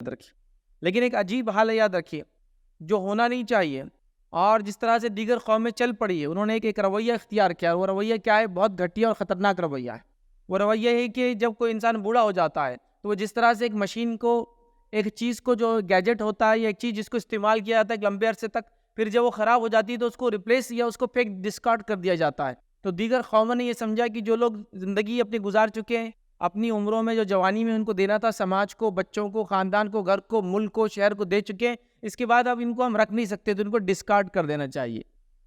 याद रखिए। लेकिन एक अजीब हाल है, याद रखिए, जो होना नहीं चाहिए और जिस तरह से दीगर कौमें चल पड़ी है, उन्होंने एक रवैया इख्तियार किया। वो रवैया क्या है? बहुत घटिया और ख़तरनाक रवैया है। वो रवैया है कि जब कोई इंसान बूढ़ा हो जाता है तो वो जिस तरह से एक मशीन को, एक चीज़ को, जो गैजेट होता है या एक चीज़ जिसको इस्तेमाल किया जाता है एक लंबे अरसे तक, फिर जब वो ख़राब हो जाती है तो उसको रिप्लेस या उसको फेंक डिस्कार्ड कर दिया जाता है। तो दीगर कौमों ने ये समझा कि जो लोग ज़िंदगी अपनी गुजार चुके हैं, अपनी उम्रों में जो जवानी में उनको देना था, समाज को, बच्चों को, ख़ानदान को, घर को, मुल्क को, शहर को दे चुके हैं, इसके बाद अब इनको हम रख नहीं सकते, तो इनको डिस्कार्ड कर देना चाहिए,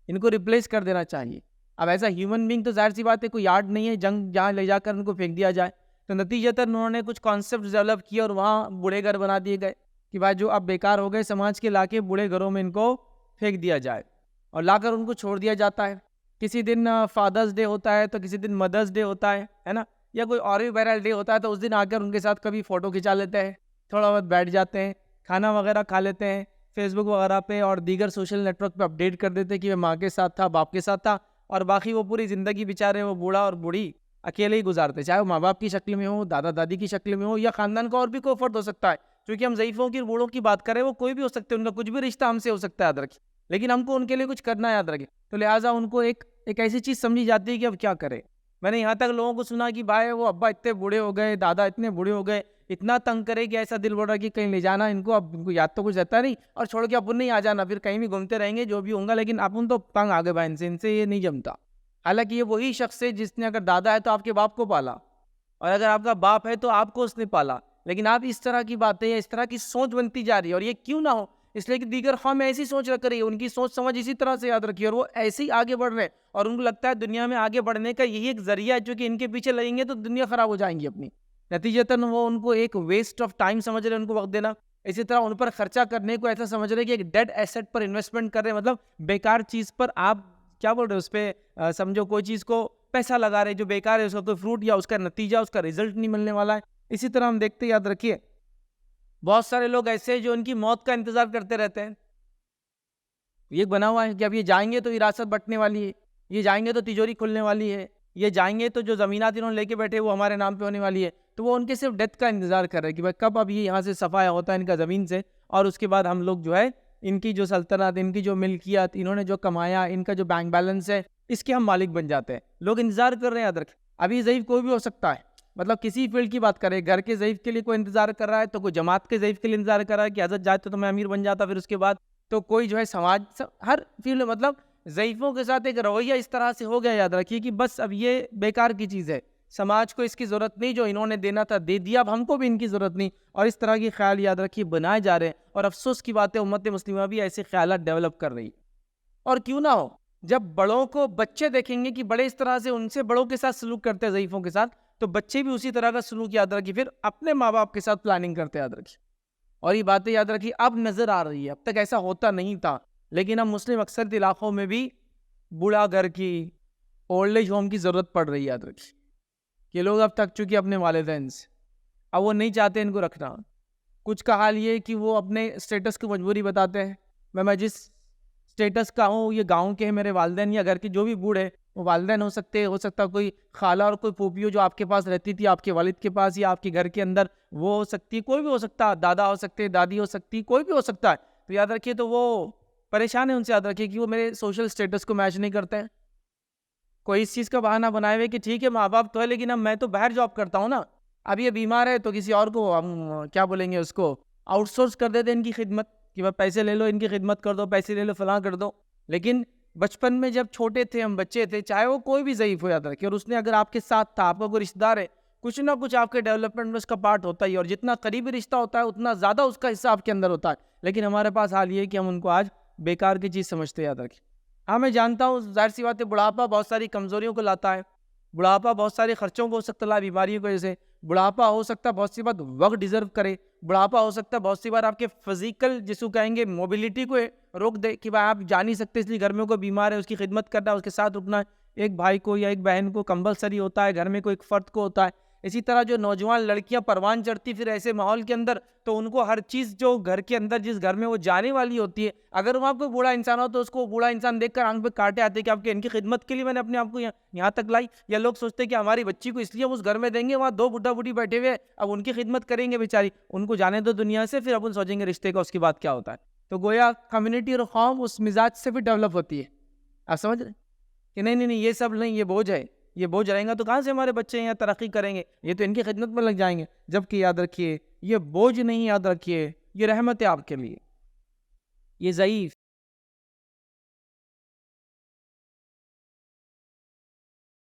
इनको रिप्लेस कर देना चाहिए। अब ऐसा ह्यूमन बीइंग तो ज़ाहिर सी बात है कोई यार्ड नहीं है जंग जहाँ ले जाकर उनको फेंक दिया जाए। तो नतीजतन उन्होंने कुछ कॉन्सेप्ट डेवलप किए और वहाँ बूढ़े घर बना दिए गए कि भाई जो अब बेकार हो गए समाज के, लाके बूढ़े घरों में इनको फेंक दिया जाए और लाकर उनको छोड़ दिया जाता है। किसी दिन फादर्स डे होता है तो किसी दिन मदर्स डे होता है ना, या कोई और भी वायरल डे होता है, तो उस दिन आकर उनके साथ कभी फ़ोटो खिंचा लेते हैं, थोड़ा बहुत बैठ जाते हैं, खाना वगैरह खा लेते हैं, फेसबुक वगैरह पे और दीगर सोशल नेटवर्क पे अपडेट कर देते हैं कि मैं माँ के साथ था, बाप के साथ था, और बाकी वो पूरी ज़िंदगी बेचारे वो बूढ़ा और बूढ़ी अकेले ही गुजारते, चाहे वो माँ बाप की शक्ल में हो, दादा दादी की शक्ल में हो, या ख़ानदान का और भी कोई फ़र्द हो सकता है। क्योंकि हम ज़ईफ़ों की, बूढ़ों की बात करें, वो कोई भी हो सकते हैं, उनका कुछ भी रिश्ता हमसे हो सकता है, याद रखिए। लेकिन हमको उनके लिए कुछ करना है, याद रखें। तो लिहाजा उनको एक ऐसी चीज़ समझी जाती है कि अब क्या करें। मैंने यहाँ तक लोगों को सुना कि भाई वो अब्बा इतने बूढ़े हो गए, दादा इतने बूढ़े हो गए, इतना तंग करे कि ऐसा दिल बोल रहा है कि कहीं ले जाना इनको, अब इनको याद तो कुछ रहता नहीं, और छोड़ के अपन नहीं आ जाना, फिर कहीं भी घूमते रहेंगे जो भी होगा, लेकिन अपन तो तंग आ गए भाई इनसे ये नहीं जमता। हालांकि ये वही शख्स है जिसने, अगर दादा है तो आपके बाप को पाला, और अगर आपका बाप है तो आपको उसने पाला। लेकिन आप इस तरह की बातें या इस तरह की सोच बनती जा रही है, और ये क्यों ना हो, इसलिए कि दीगर कौम ऐसी सोच रख रही है, उनकी सोच समझ इसी तरह से, याद रखिए, और वो ऐसे ही आगे बढ़ रहे हैं, और उनको लगता है दुनिया में आगे बढ़ने का यही एक जरिया है, क्योंकि इनके पीछे लगेंगे तो दुनिया खराब हो जाएंगी अपनी। नतीजतन वो उनको एक वेस्ट ऑफ टाइम समझ रहे हैं, उनको वक्त देना। इसी तरह उन पर खर्चा करने को ऐसा समझ रहे हैं कि एक डेड एसेट पर इन्वेस्टमेंट कर रहे हैं, मतलब बेकार चीज़ पर आप क्या बोल रहे हो, उस पर समझो कोई चीज़ को पैसा लगा रहे जो बेकार है, उसका कोई फ्रूट या उसका नतीजा, उसका रिजल्ट नहीं मिलने वाला है। इसी तरह हम देखते, याद रखिए, बहुत सारे लोग ऐसे हैं जो उनकी मौत का इंतजार करते रहते हैं। ये बना हुआ है कि अब ये जाएंगे तो विरासत बंटने वाली है, ये जाएंगे तो तिजोरी खुलने वाली है, ये जाएंगे तो जो ज़मीनात इन्होंने लेके बैठे वो हमारे नाम पे होने वाली है। तो वो उनके सिर्फ डेथ का इंतजार कर रहे हैं कि भाई कब अब ये यहाँ से सफाया होता है इनका ज़मीन से, और उसके बाद हम लोग जो है इनकी जो सल्तनत, इनकी जो मिल्कियत, इन्होंने जो कमाया, इनका जो बैंक बैलेंस है, इसके हम मालिक बन जाते हैं। लोग इंतजार कर रहे हैं, याद रखें। अभी ज़ईफ़ कोई भी हो सकता है, मतलब किसी फील्ड की बात करें, घर के ज़ईफ़ के लिए कोई इंतजार कर रहा है, तो कोई जमात के ज़ईफ़ के लिए इंतजार कर रहा है कि हज़रत जाते तो मैं अमीर बन जाता, फिर उसके बाद तो कोई जो है समाज हर फील्ड में, मतलब ज़ईफ़ों के साथ एक रवैया इस तरह से हो गया, याद रखिए, कि बस अब ये बेकार की चीज़ है, समाज को इसकी ज़रूरत नहीं, जो इन्होंने देना था दे दिया, अब हमको भी इनकी ज़रूरत नहीं, और इस तरह के ख्याल, याद रखिए, बनाए जा रहे हैं। और अफसोस की बात है, उम्मत मुस्लिमा भी ऐसे ख्यालात डेवलप कर रही है। और क्यों ना हो, जब बड़ों को बच्चे देखेंगे कि बड़े इस तरह से उनसे बड़ों के साथ सलूक करते हैं ज़ईफ़ों के साथ, तो बच्चे भी उसी तरह का सलूक, याद रखिए, फिर अपने माँ बाप के साथ प्लानिंग करते हैं, याद रखिए। और ये बातें, याद रखिए, अब नज़र आ रही है, अब तक ऐसा होता नहीं था। लेकिन अब मुस्लिम अक्सर इलाक़ों में भी बूढ़ा घर की, ओल्ड एज होम की ज़रूरत पड़ रही है, याद रखिए, कि लोग अब थक चुके अपने वालिदैन से, अब वो नहीं चाहते इनको रखना। कुछ का हाल ये है कि वो अपने स्टेटस की मजबूरी बताते हैं, मैं जिस स्टेटस का हूँ, ये गाँव के हैं मेरे वालिदैन, या घर के जो भी बूढ़े, वो वालिदैन हो सकते हैं, हो सकता है कोई खाला और कोई फूफी हो जो आपके पास रहती थी, आपके वालिद के पास या आपके घर के अंदर, वो हो सकती है, कोई भी हो सकता है, दादा हो सकते हैं, दादी हो सकती है, कोई भी हो सकता है। तो याद रखिए, तो वो परेशान है उनसे, याद रखिए, कि वो मेरे सोशल स्टेटस को मैच नहीं करते हैं। कोई इस चीज़ का बहाना बनाए हुए कि ठीक है माँ बाप तो है, लेकिन अब मैं तो बाहर जॉब करता हूँ ना, अब ये बीमार है तो किसी और को हम क्या बोलेंगे, उसको आउटसोर्स कर देते हैं इनकी खिदमत, कि भाई पैसे ले लो, इनकी खिदमत कर दो, पैसे ले लो, फलां कर दो। लेकिन बचपन में जब छोटे थे, हम बच्चे थे, चाहे वो कोई भी ज़ईफ़ हो, याद रखिए, और उसने अगर आपके साथ था, आपका कोई रिश्तेदार है, कुछ ना कुछ आपके डेवलपमेंट में उसका पार्ट होता ही है, और जितना करीबी रिश्ता होता है उतना ज़्यादा उसका हिस्सा आपके अंदर होता है। लेकिन हमारे पास हाल ये है कि हम उनको आज बेकार की चीज़ समझते हैं, याद रखिए। हाँ, मैं जानता हूँ, ज़ाहिर सी बात है, बुढ़ापा बहुत सारी कमज़ोरियों को लाता है, बुढ़ापा बहुत सारे खर्चों को हो सकता है, बीमारियों की वजह से, बुढ़ापा हो सकता है बहुत सी बार वक्त डिज़र्व करे, बुढ़ापा हो सकता है बहुत सी बार आपके फिजिकल, जिसको कहेंगे मोबिलिटी को रोक दे, कि भाई आप जा नहीं सकते, इसलिए घर में कोई बीमार है उसकी खिदमत करना है, उसके साथ रुकना है। एक भाई को या एक बहन को कंपलसरी होता है, घर में कोई एक फ़र्द को होता है। इसी तरह जो नौजवान लड़कियां परवान चढ़ती फिर ऐसे माहौल के अंदर, तो उनको हर चीज़ जो घर के अंदर जिस घर में वो जाने वाली होती है, अगर वहाँ कोई बूढ़ा इंसान हो तो उसको वो बूढ़ा इंसान देखकर आंख पे कांटे आते कि आपके इनकी खिदमत के लिए मैंने अपने आप को यहाँ तक लाई। या लोग सोचते हैं कि हमारी बच्ची को इसलिए हम उस घर में देंगे, वहाँ 2 बुड्ढा बूढ़ी बैठे हुए हैं, अब उनकी खिदमत करेंगे बेचारी, उनको जाने दो दुनिया से, फिर अपन सोचेंगे रिश्ते का उसके बाद क्या होता है। तो गोया कम्युनिटी और कौम उस मिजाज से फिर डेवलप होती है। आप समझ रहे कि नहीं नहीं नहीं, ये सब नहीं, ये बोझ है, ये बोझ रहेगा तो कहाँ से हमारे बच्चे यहाँ तरक्की करेंगे, ये तो इनकी खिदमत में लग जाएंगे। जबकि याद रखिए ये बोझ नहीं, याद रखिए ये रहमत है आपके लिए। ये ज़ईफ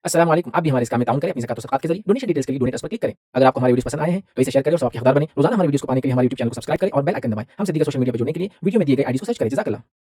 अस्सलाम वालेकुम। आप भी हमारे इस काम में ताउन करें अपनी ज़कात और सदक़ात के ज़रिए। डोनेशन डिटेल्स के लिए डोनेट अस पर क्लिक करें। अगर आपको हमारे वीडियोज़ पसंद आए हैं तो इसे शेयर करें और सबके हक़दार बनें। रोज़ाना हमारे वीडियोज़ को पाने के लिए हमारे यूट्यूब चैनल को सब्सक्राइब करें और बेल आइकन दबाएं। हमसे दीगर सोशल मीडिया पर जुड़ने के लिए वीडियो में दिए गए आईडी को सर्च करें। जज़ाकल्लाह।